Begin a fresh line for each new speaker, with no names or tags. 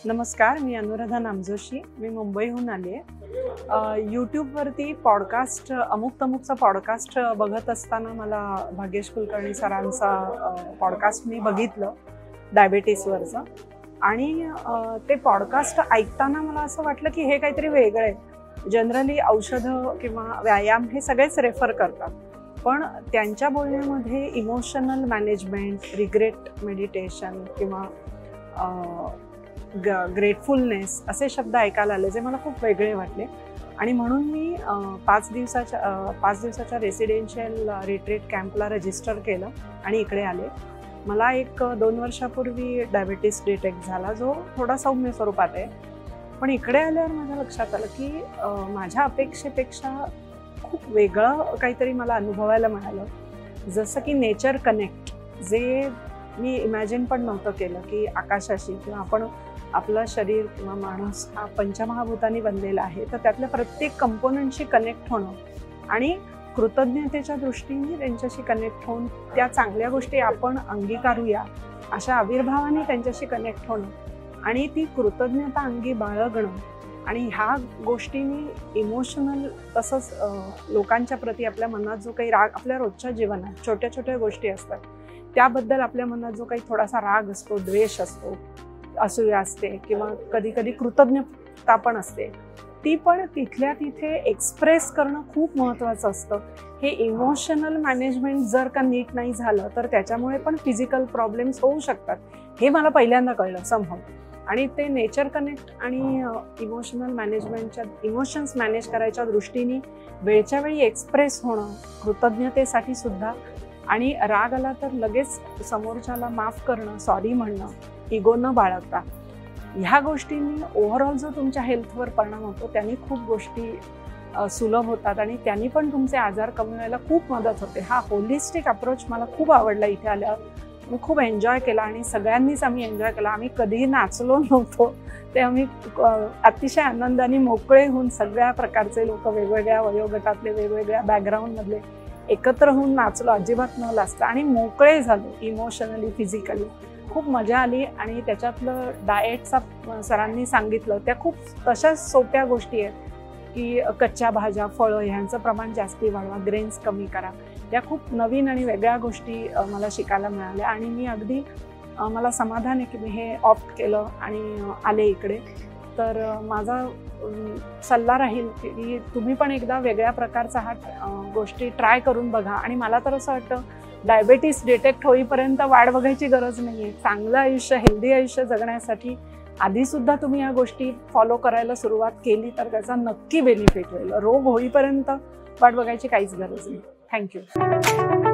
नमस्कार, मी अनुराधा नामजोशी. मी मुंबईहून आली आहे. यूट्यूबवरती पॉडकास्ट अमुक-तमुकचा पॉडकास्ट बघत असताना मला भाग्येश कुलकर्णी सरांचा पॉडकास्ट मी बघितलं डायबिटीसवरचं. आणि ते पॉडकास्ट ऐकताना मला असं वाटलं की हे काहीतरी वेगळं आहे. जनरली औषधं किंवा व्यायाम हे सगळेच रेफर करतात, पण त्यांच्या बोलण्यामध्ये इमोशनल मॅनेजमेंट, रिग्रेट मेडिटेशन किंवा ग्रेटफुलनेस असे शब्द ऐकायला आले, जे मला खूप वेगळे वाटले. आणि म्हणून मी 5 दिवसाच्या रेसिडेन्शियल रिट्रीट कॅम्पला रजिस्टर केलं आणि इकडे आले. मला 1-2 वर्षापूर्वी डायबिटीस डिटेक्ट झाला, जो थोडा सौम्य स्वरूपात आहे. पण इकडे आल्यावर माझ्या लक्षात आलं की माझ्या अपेक्षेपेक्षा खूप वेगळं काहीतरी मला अनुभवायला मिळालं. जसं की नेचर कनेक्ट, जे मी इमॅजिन पण नव्हतं केलं की आकाशाशी किंवा आपलं शरीर किंवा माणूस हा पंचमहाभूतांनी बनलेला आहे, तर त्यातल्या प्रत्येक कंपोनंटशी कनेक्ट होणं आणि कृतज्ञतेच्या दृष्टीने त्यांच्याशी कनेक्ट होऊन त्या चांगल्या गोष्टी आपण अंगीकारूया अशा आविर्भावाने त्यांच्याशी कनेक्ट होणं आणि ती कृतज्ञता अंगी बाळगणं आणि ह्या गोष्टींनी इमोशनल, तसंच लोकांच्या प्रती आपल्या मनात जो काही राग, आपल्या रोजच्या जीवनात छोट्या छोट्या गोष्टी असतात त्याबद्दल आपल्या मनात जो काही थोडासा राग असतो, द्वेष असतो, असूया असते किंवा कधी कधी कृतज्ञता पण असते, ती पण तिथल्या तिथे एक्सप्रेस करणं खूप महत्त्वाचं असतं. हे इमोशनल मॅनेजमेंट जर का नीट नाही झालं तर त्याच्यामुळे पण फिजिकल प्रॉब्लेम्स होऊ शकतात, हे मला पहिल्यांदा कळलं समहाऊ. आणि ते नेचर कनेक्ट आणि इमोशनल मॅनेजमेंटच्या, इमोशन्स मॅनेज करायच्या दृष्टीने वेळच्या वेळी एक्सप्रेस होणं, कृतज्ञतेसाठी सुद्धा, आणि राग आला तर लगेच समोरच्याला माफ करणं, सॉरी म्हणणं, इगो न बाळगता, ह्या गोष्टींनी ओव्हरऑल जो तुमच्या हेल्थवर परिणाम होतो त्यांनी खूप गोष्टी सुलभ होतात आणि त्यांनी पण तुमचे आजार कमी व्हायला खूप मदत होते. हा होलिस्टिक अप्रोच मला खूप आवडला. इथे आल्यावर मी खूप एन्जॉय केला आणि सगळ्यांनीच आम्ही एन्जॉय केला. आम्ही कधीही नाचलो नव्हतो, ते आम्ही अतिशय आनंदाने मोकळे होऊन सगळ्या प्रकारचे लोक, वेगवेगळ्या वयोगटातले, वेगवेगळ्या बॅकग्राऊंडमधले एकत्र होऊन नाचलो, अजिबात न लाजता, आणि मोकळे झालो इमोशनली, फिजिकली. खूप मजा आली. आणि त्याच्यातलं डाएटचा सरांनी सांगितलं, त्या खूप तशाच सोप्या गोष्टी आहेत की कच्च्या भाज्या, फळं ह्यांचं प्रमाण जास्ती वाढवा, ग्रेन्स कमी करा. या खूप नवीन आणि वेगळ्या गोष्टी मला शिकायला मिळाल्या आणि मी अगदी, मला समाधान आहे की मी हे ऑप्ट केलं आणि आले इकडे. तर माझा सल्ला राहील की तुम्ही पण एकदा वेगळ्या प्रकारचा हा गोष्टी ट्राय करून बघा. आणि मला तर असं वाटतं, डायबिटीस डिटेक्ट होईपर्यंत वाट बघायची गरज नाही आहे. चांगलं आयुष्य, हेल्दी आयुष्य जगण्यासाठी आधीसुद्धा तुम्ही या गोष्टी फॉलो करायला सुरुवात केली तर त्याचा नक्की बेनिफिट होईल. रोग होईपर्यंत वाट बघायची काहीच गरज नाही. थँक्यू.